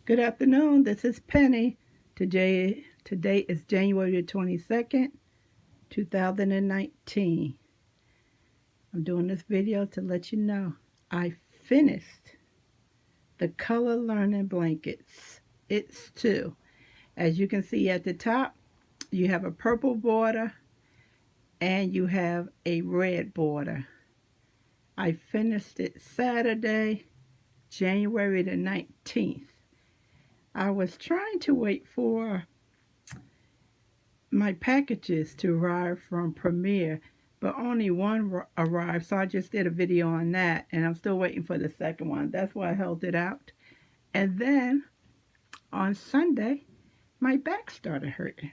Good afternoon. This is Penny. Today is January the 22nd, 2019. I'm doing this video to let you know I finished the color learning blankets. It's two. As you can see at the top, you have a purple border and you have a red border. I finished it Saturday, January the 19th. I was trying to wait for my packages to arrive from Premiere, but only one arrived, so I just did a video on that, and I'm still waiting for the second one. That's why I held it out. And then on Sunday, my back started hurting,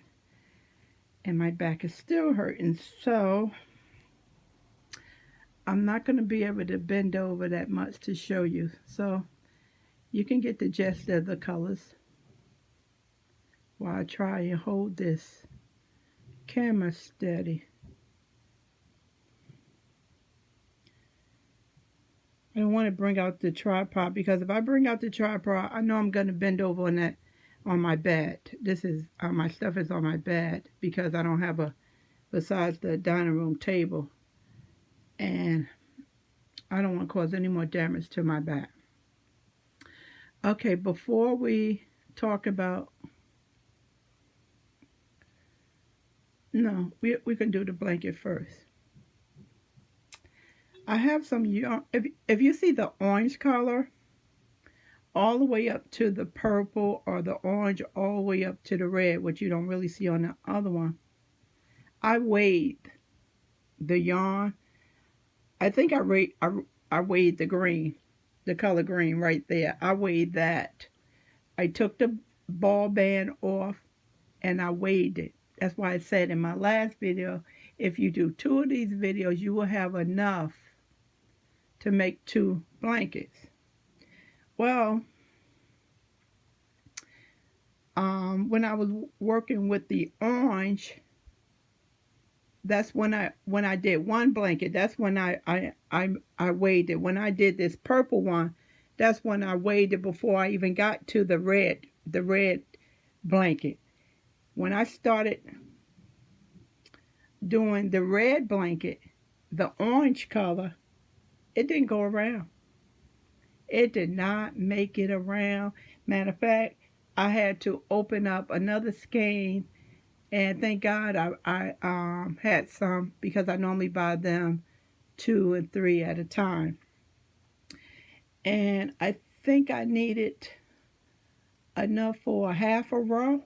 and my back is still hurting, so I'm not going to be able to bend over that much to show you. So you can get the gist of the colors while I try and hold this camera steady. I don't want to bring out the tripod because if I bring out the tripod, I know I'm going to bend over on my bed. This is my stuff is on my bed because I don't have a besides the dining room table, and I don't want to cause any more damage to my back. Okay, before we talk about we can do the blanket first. I have some yarn. If you see the orange color all the way up to the purple, or the orange all the way up to the red, which you don't really see on the other one, I weighed the yarn. I think I weighed the green, the color green right there. I weighed that. I took the ball band off and I weighed it. That's why I said in my last video, if you do two of these videos, you will have enough to make two blankets. Well, when I was working with the orange, that's when I did one blanket. That's when I weighed it. When I did this purple one, that's when I weighed it before I even got to the red blanket. When I started doing the red blanket, the orange color, it didn't go around. It did not make it around. Matter of fact, I had to open up another skein, and thank God I had some because I normally buy them 2 and 3 at a time. And I think I needed enough for a half a row.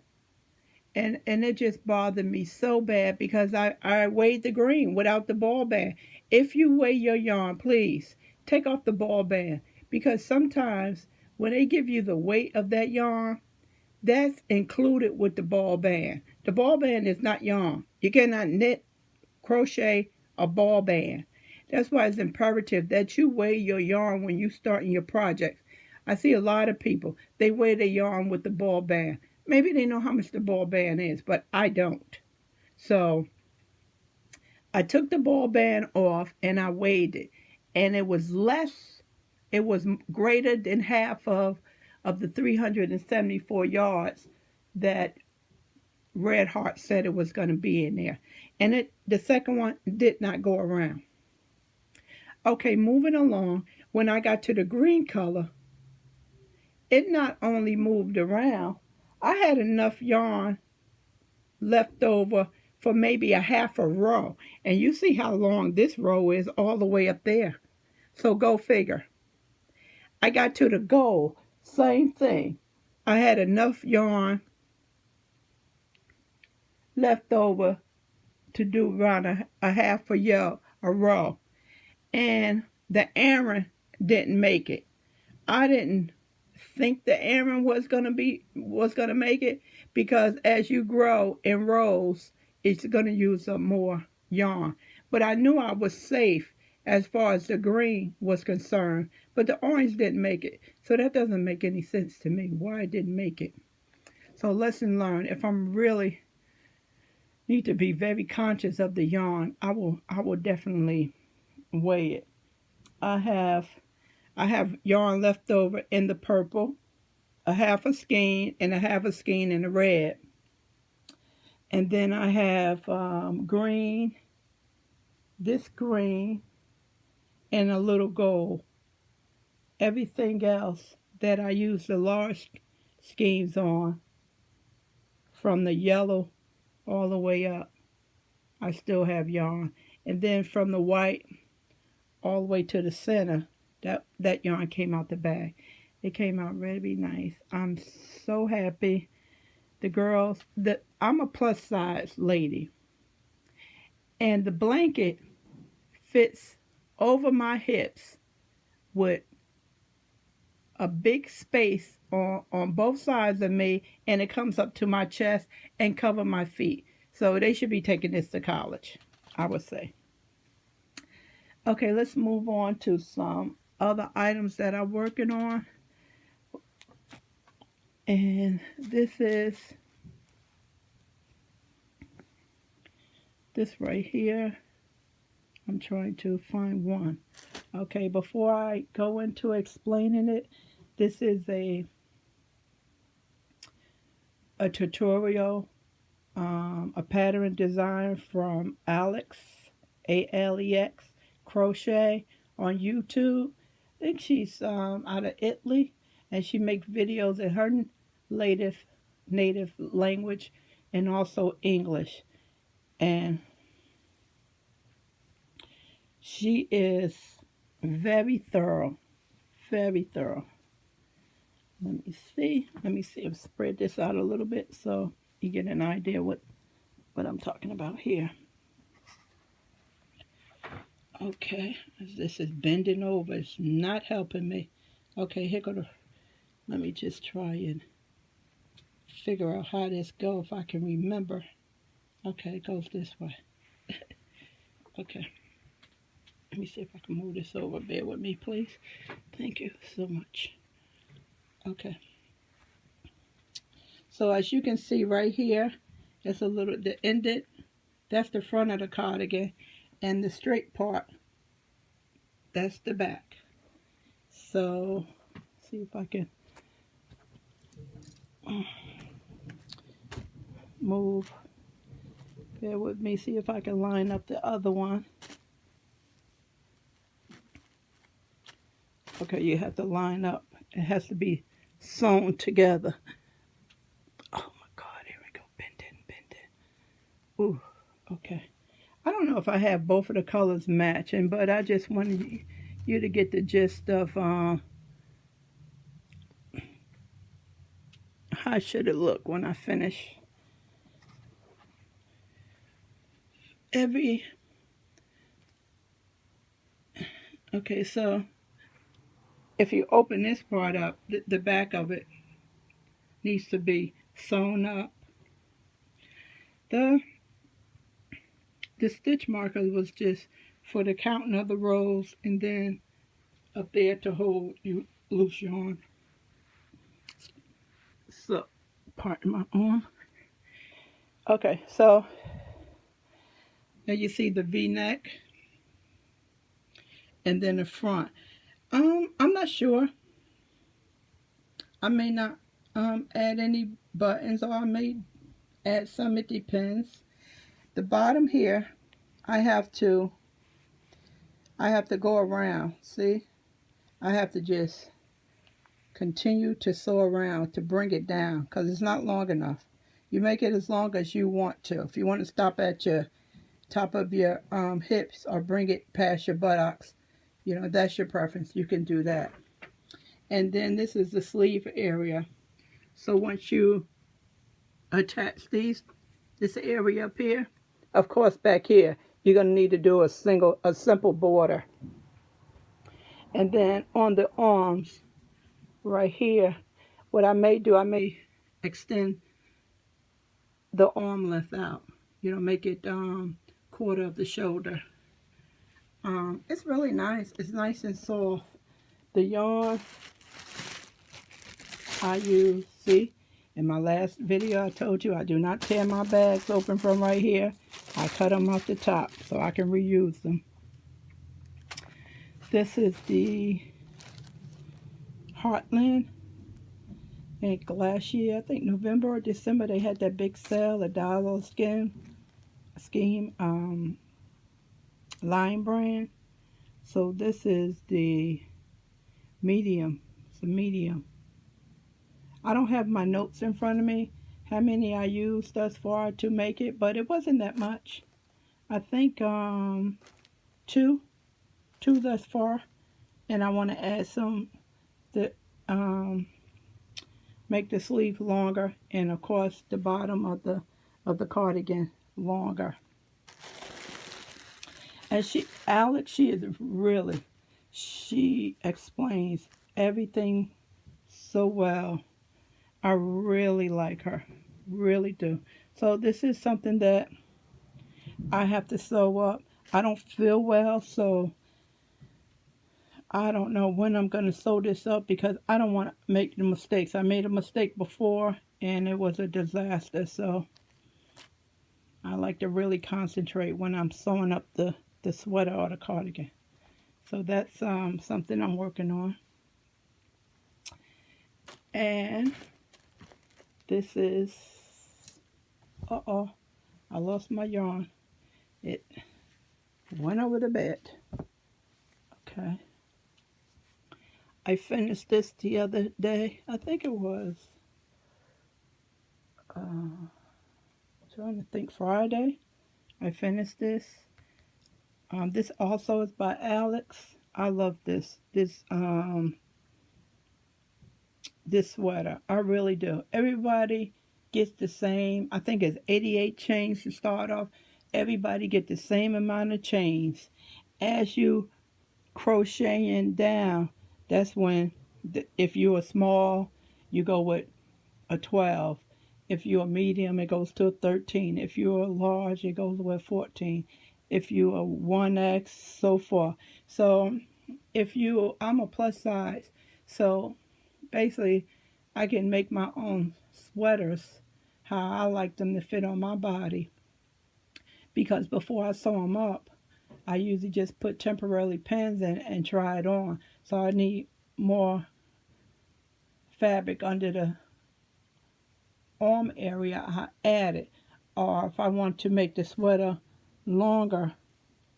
And it just bothered me so bad because I weighed the green without the ball band. If you weigh your yarn, please take off the ball band, because sometimes when they give you the weight of that yarn, that's included with the ball band. The ball band is not yarn. You cannot knit, crochet a ball band. That's why it's imperative that you weigh your yarn when you start in your projects. I see a lot of people, they weigh their yarn with the ball band. Maybe they know how much the ball band is, but I don't. So I took the ball band off and I weighed it. And it was greater than half of the 374 yards that Red Heart said it was going to be in there. And the second one did not go around. Okay, moving along, when I got to the green color, it not only moved around, I had enough yarn left over for maybe a half a row. And you see how long this row is all the way up there. So go figure. I got to the goal, same thing. I had enough yarn left over to do around a half a row. And the Aaron didn't make it. I didn't think the Aaron was gonna make it, because as you grow in rows, it's gonna use up more yarn. But I knew I was safe as far as the green was concerned, but the orange didn't make it. So that doesn't make any sense to me why it didn't make it. So lesson learned. If I'm really need to be very conscious of the yarn, I will definitely weigh it. I have yarn left over in the purple. a half a skein and a half a skein in the red. And then I have green, this green, and a little gold. Everything else that I use the large skeins on, from the yellow all the way up, I still have yarn. And then from the white all the way to the center, that yarn came out the bag. It came out really nice. I'm so happy. The girls, I'm a plus size lady, and the blanket fits over my hips with a big space on both sides of me, and it comes up to my chest and cover my feet. So they should be taking this to college, I would say. Okay, let's move on to some other items that I'm working on. And this is this right here. I'm trying to find one. Okay, before I go into explaining it, this is a tutorial, a pattern design from Alex, Alex Crochet on YouTube. I think she's out of Italy, and she makes videos in her native language and also English. And she is very thorough, very thorough. Let me see if I spread this out a little bit so you get an idea what I'm talking about here. Okay, this is bending over. It's not helping me. Okay, let me just try and figure out how this goes if I can remember. Okay, it goes this way. Okay. Let me see if I can move this over. Bear with me, please. Thank you so much. Okay. So as you can see right here, it's a little, the ended, that's the front of the cardigan. And the straight part, that's the back. So, see if I can move. Bear with me, see if I can line up the other one. Okay, you have to line up. It has to be sewn together. Oh my God, here we go. Bending. Ooh, okay. I don't know if I have both of the colors matching, but I just wanted you to get the gist of how should it look when I finish. Okay, so if you open this part up, the back of it needs to be sewn up. The stitch marker was just for the counting of the rows, and then up there to hold you loose yarn. So, pardon my arm. Okay, so now you see the V-neck, and then the front. I'm not sure. I may not add any buttons, or I may add some. It depends. The bottom here, I have to go around. See, I have to just continue to sew around to bring it down, because it's not long enough. You make it as long as you want to. If you want to stop at your top of your hips or bring it past your buttocks, you know, that's your preference. You can do that. And then this is the sleeve area. So once you attach this area up here, of course back here, you're going to need to do a simple border. And then on the arms, right here, what I may do, I may extend the arm length out. You know, make it quarter of the shoulder. It's really nice. It's nice and soft. The yarn I use, see, in my last video I told you I do not tear my bags open from right here. I cut them off the top so I can reuse them. This is the Heartland, think last year, I think November or December, they had that big sale, a dollar scheme, line brand. So this is the medium. It's a medium. I don't have my notes in front of me, how many I used thus far to make it, but it wasn't that much. I think two thus far, and I want to add some that make the sleeve longer, and of course the bottom of the cardigan longer. And Alex, she explains everything so well. I really like her, really do. So this is something that I have to sew up. I don't feel well, so I don't know when I'm going to sew this up because I don't want to make the mistakes. I made a mistake before and it was a disaster. So I like to really concentrate when I'm sewing up the sweater or the cardigan. So that's something I'm working on. And this is, I lost my yarn. It went over the bed. Okay. I finished this the other day. I think it was, trying to think, Friday. I finished this. This also is by Alex. I love this sweater. I really do. Everybody gets the same. I think it's 88 chains to start off. Everybody get the same amount of chains. As you crocheting down, that's when, if you're a small, you go with a 12. If you're a medium, it goes to a 13. If you're a large, it goes with 14. If you're a 1X, so forth. So I'm a plus size. So basically, I can make my own sweaters how I like them to fit on my body. Because before I sew them up, I usually just put temporary pins in and try it on. So I need more fabric under the arm area. I add it. Or if I want to make the sweater longer,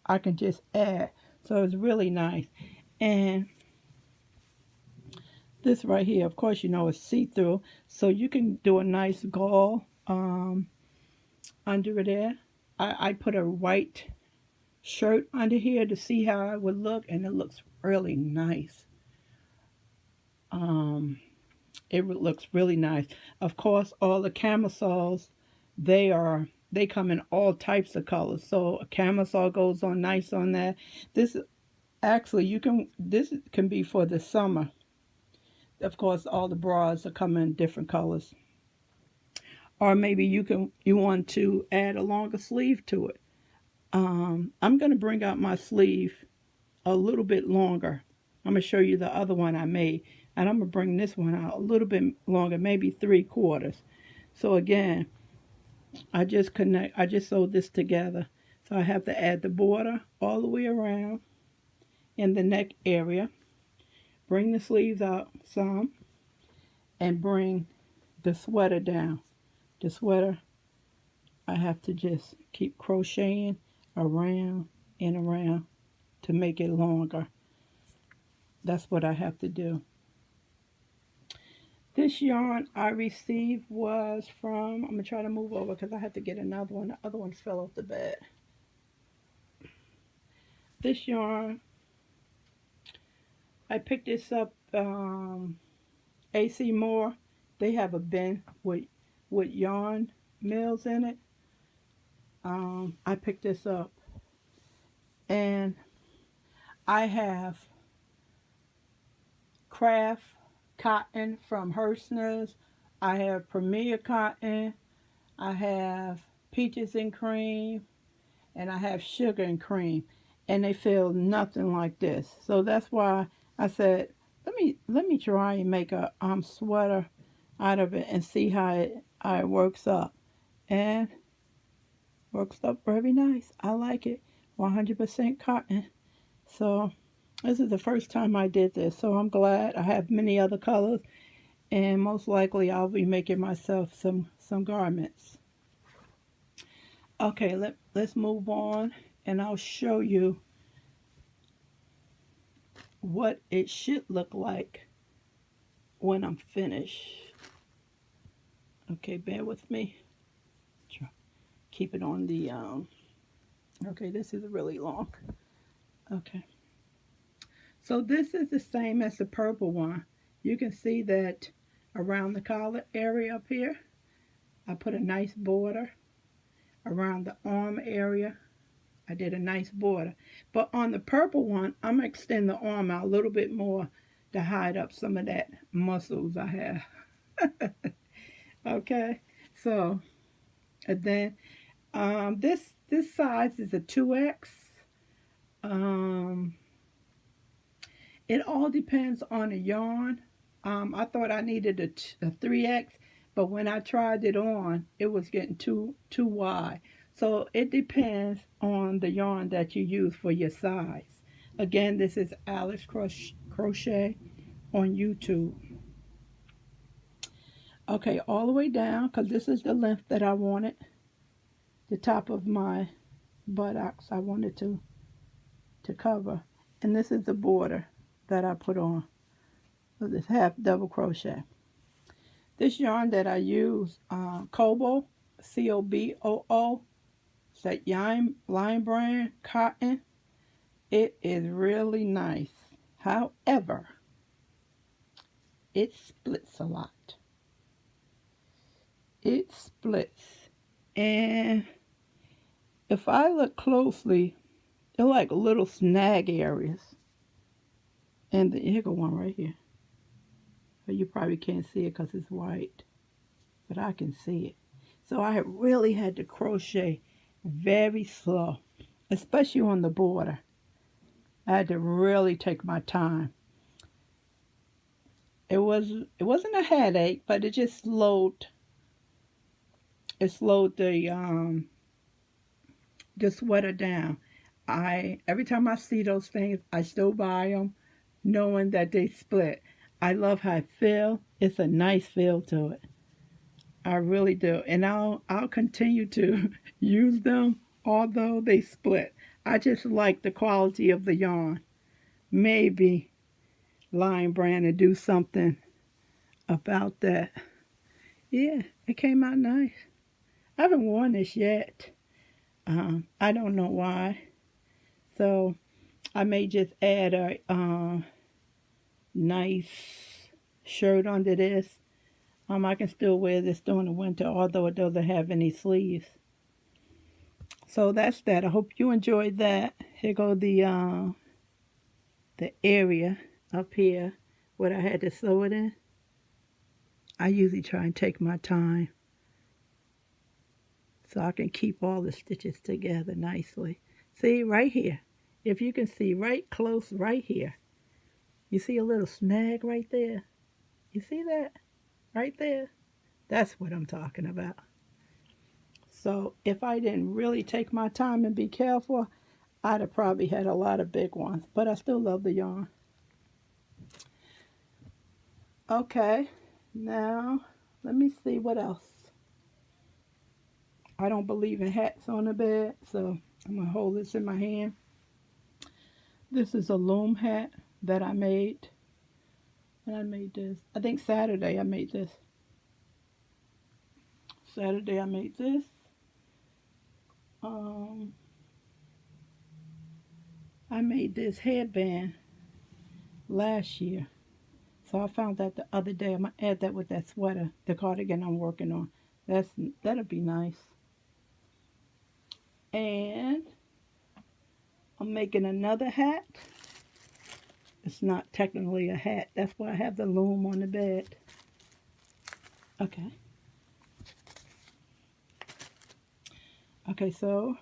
I can just add. So it's really nice. And this right here, of course, you know, is see-through. So you can do a nice gauze under there. I put a white shirt under here to see how it would look, and it looks really nice. It looks really nice. Of course, all the camisoles, they come in all types of colors. So a camisole goes on nice on that. This actually, this can be for the summer. Of course, all the bras are coming in different colors. Or maybe you want to add a longer sleeve to it. I'm going to bring out my sleeve a little bit longer. I'm going to show you the other one I made. And I'm going to bring this one out a little bit longer, maybe 3/4. So again, I just sewed this together. So I have to add the border all the way around in the neck area. Bring the sleeves out some. And bring the sweater down. The sweater, I have to just keep crocheting around and around to make it longer. That's what I have to do. This yarn I received was from, I'm going to try to move over because I have to get another one. The other one fell off the bed. This yarn, I picked this up, AC Moore. They have a bin with yarn mills in it. I picked this up. And I have craft cotton from Hershner's. I have Premier cotton. I have peaches and cream. And I have sugar and cream. And they feel nothing like this. So that's why I said, let me try and make a sweater out of it and see how it works up. And works up very nice. I like it. 100% cotton. So this is the first time I did this. So I'm glad. I have many other colors. And most likely I'll be making myself some garments. Okay, let's move on, and I'll show you what it should look like when I'm finished. Okay, bear with me. Keep it on the okay, this is really long. Okay, so this is the same as the purple one. You can see that around the collar area up here, I put a nice border. Around the arm area, I did a nice border. But on the purple one, I'm going to extend the arm out a little bit more to hide up some of that muscles I have. Okay, so and then this size is a 2X. Um, it all depends on the yarn. I thought I needed a 3X, but when I tried it on, it was getting too wide. So it depends on the yarn that you use for your size. Again, this is Alice Crochet on YouTube. Okay, all the way down, because this is the length that I wanted. The top of my buttocks I wanted to cover. And this is the border that I put on. So this half double crochet. This yarn that I use, Kobo, Coboo, it's that line brand cotton. It is really nice. However, it splits a lot. It splits. And if I look closely, they're like little snag areas. And here go one right here. But you probably can't see it because it's white. But I can see it. So I really had to crochet very slow, especially on the border. I had to really take my time. It wasn't a headache, but it just slowed. It slowed the sweater down. Every time I see those things, I still buy them, knowing that they split. I love how it feels. It's a nice feel to it. I really do. And I'll continue to use them, although they split. I just like the quality of the yarn. Maybe Lion Brand to do something about that. Yeah, it came out nice. I haven't worn this yet. I don't know why. So I may just add a nice shirt under this. I can still wear this during the winter, although it doesn't have any sleeves. So that's that. I hope you enjoyed that. Here go the area up here where I had to sew it in. I usually try and take my time so I can keep all the stitches together nicely. See, right here. If you can see right close right here. You see a little snag right there? You see that? Right there? That's what I'm talking about. So if I didn't really take my time and be careful, I'd have probably had a lot of big ones. But I still love the yarn. Okay, now let me see what else. I don't believe in hats on the bed, so I'm going to hold this in my hand. This is a loom hat that I made. And I made this. I think Saturday I made this. Saturday I made this. I made this headband last year. So I found that the other day. I'm going to add that with that sweater, the cardigan I'm working on. That'll be nice. And I'm making another hat. It's not technically a hat. That's why I have the loom on the bed. Okay. Okay, so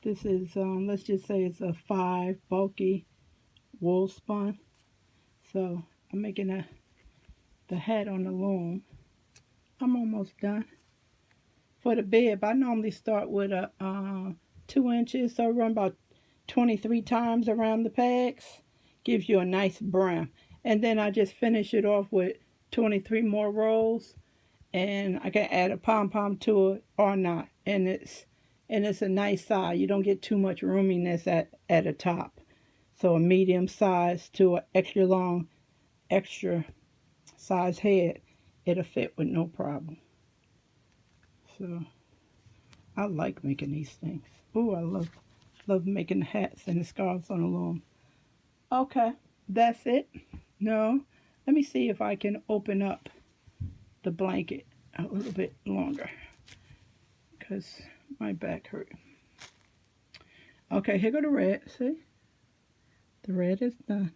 this is, let's just say it's a 5 bulky wool spun. So I'm making the hat on the loom. I'm almost done. For the bib, I normally start with a 2 inches, so I run about 23 times around the pegs. Gives you a nice brim. And then I just finish it off with 23 more rows, and I can add a pom-pom to it or not. And it's a nice size. You don't get too much roominess at the top. So a medium size to an extra long, extra size head, it'll fit with no problem. So I like making these things. Ooh, I love making the hats and the scarves on the loom. Okay, that's it. No, let me see if I can open up the blanket a little bit longer because my back hurt. Okay, here go the red. See? The red is done.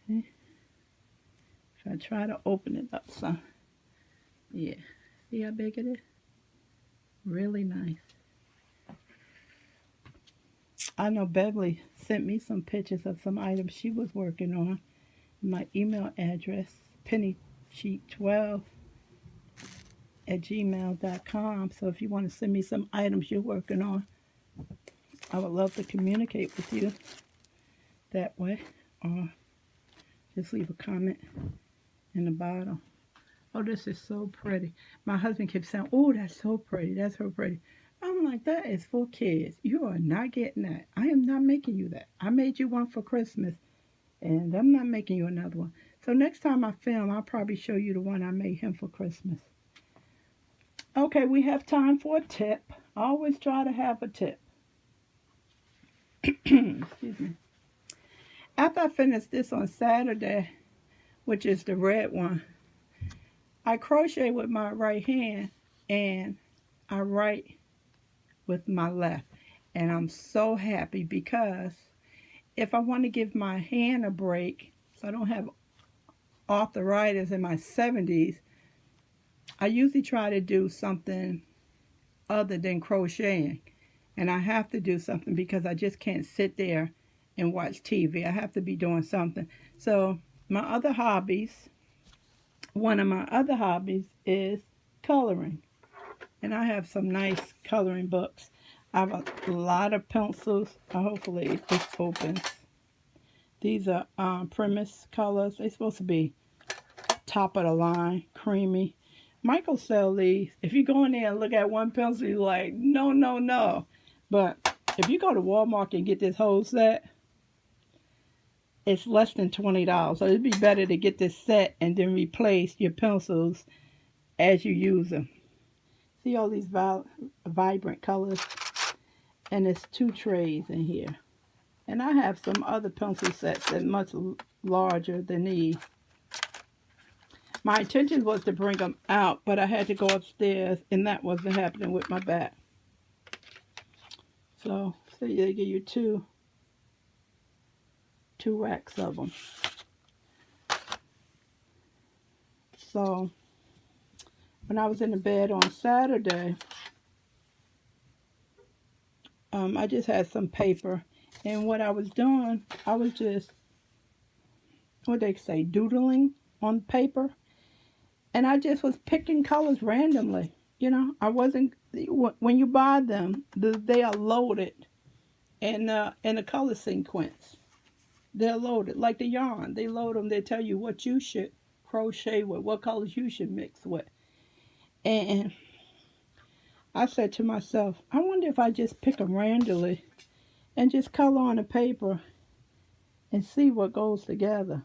Okay. So I try to open it up some. Yeah. See how big it is? Really nice. I know Beverly sent me some pictures of some items she was working on. My email address, pennycheat12@gmail.com. So if you want to send me some items you're working on, I would love to communicate with you that way. Or just leave a comment in the bottom. Oh, this is so pretty. My husband keeps saying, oh, that's so pretty. That's so pretty. I'm like, that is for kids. You are not getting that. I am not making you that. I made you one for Christmas, and I'm not making you another one. So next time I film, I'll probably show you the one I made him for Christmas. Okay, we have time for a tip. I always try to have a tip. Excuse me. After I finish this on Saturday, which is the red one, I crochet with my right hand and I write with my left. And I'm so happy because if I want to give my hand a break, so I don't have arthritis in my 70s, I usually try to do something other than crocheting. And I have to do something because I just can't sit there and watch TV. I have to be doing something. So one of my other hobbies is coloring. And I have some nice coloring books. I have a lot of pencils. Hopefully this opens. These are Premise colors. They're supposed to be top of the line, creamy. Michael sells these. If you go in there and look at one pencil, you're like, no, no, no. But if you go to Walmart and get this whole set, it's less than $20. So it'd be better to get this set and then replace your pencils as you use them. See all these vibrant colors? And there's 2 trays in here. And I have some other pencil sets that are much larger than these. My intention was to bring them out, but I had to go upstairs, and that wasn't happening with my back. So they give you two racks of them. So when I was in the bed on Saturday, I just had some paper, and what I was doing, I was just, what they say, doodling on paper, and I just was picking colors randomly. You know, I wasn't, when you buy them, they are loaded in a color sequence. They're loaded, like the yarn. They load them, they tell you what you should crochet with, what colors you should mix with. And I said to myself, I wonder if I just pick them randomly and just color on the paper and see what goes together.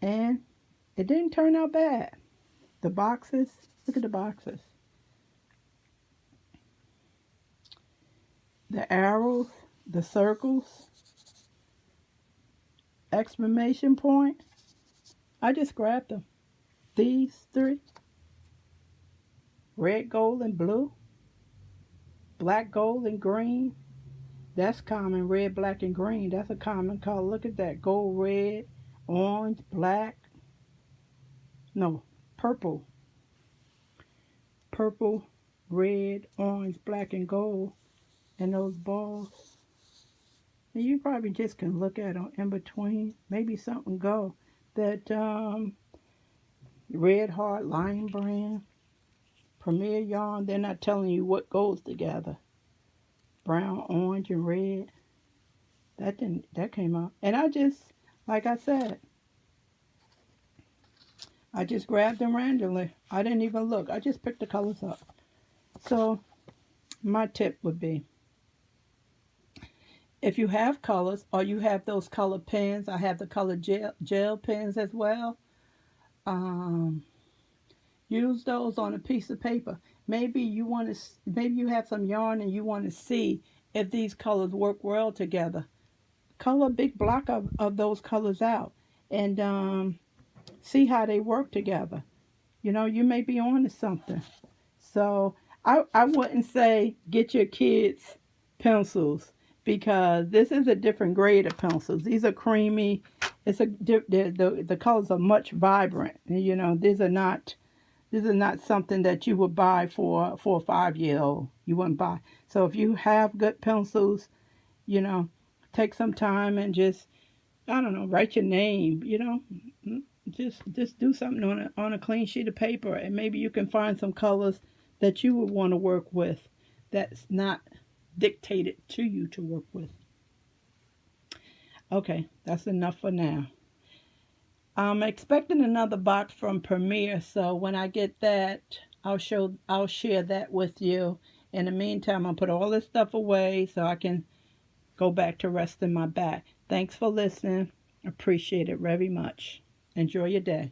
And it didn't turn out bad. The boxes, look at the boxes. The arrows, the circles, exclamation point. I just grabbed them. These 3. Red, gold, and blue. Black, gold, and green. That's common. Red, black, and green. That's a common color. Look at that. Gold, red, orange, black. No, purple. Purple, red, orange, black, and gold. And those balls. And you probably just can look at them in between. Maybe something go. That Red Heart, Lion Brand, Premier Yarn, they're not telling you what goes together. Brown, orange, and red. That came out. And I just, like I said, I just grabbed them randomly. I didn't even look. I just picked the colors up. So my tip would be, if you have colors or you have those color pens, I have the color gel pens as well. Um, Use those on a piece of paper. Maybe you want to. Maybe you have some yarn and you want to see if these colors work well together. Color a big block of those colors out and see how they work together. You know, you may be on to something. So I wouldn't say get your kids pencils because this is a different grade of pencils. These are creamy. It's the colors are much vibrant. You know, these are not something that you would buy for a 5-year old. You wouldn't buy. So if you have good pencils, you know, take some time and just, I don't know, write your name. You know, just do something on a clean sheet of paper, and maybe you can find some colors that you would want to work with. That's not dictated to you to work with. Okay, that's enough for now. I'm expecting another box from Premier, so when I get that, I'll share that with you. In the meantime, I'll put all this stuff away so I can go back to resting my back. Thanks for listening. Appreciate it very much. Enjoy your day.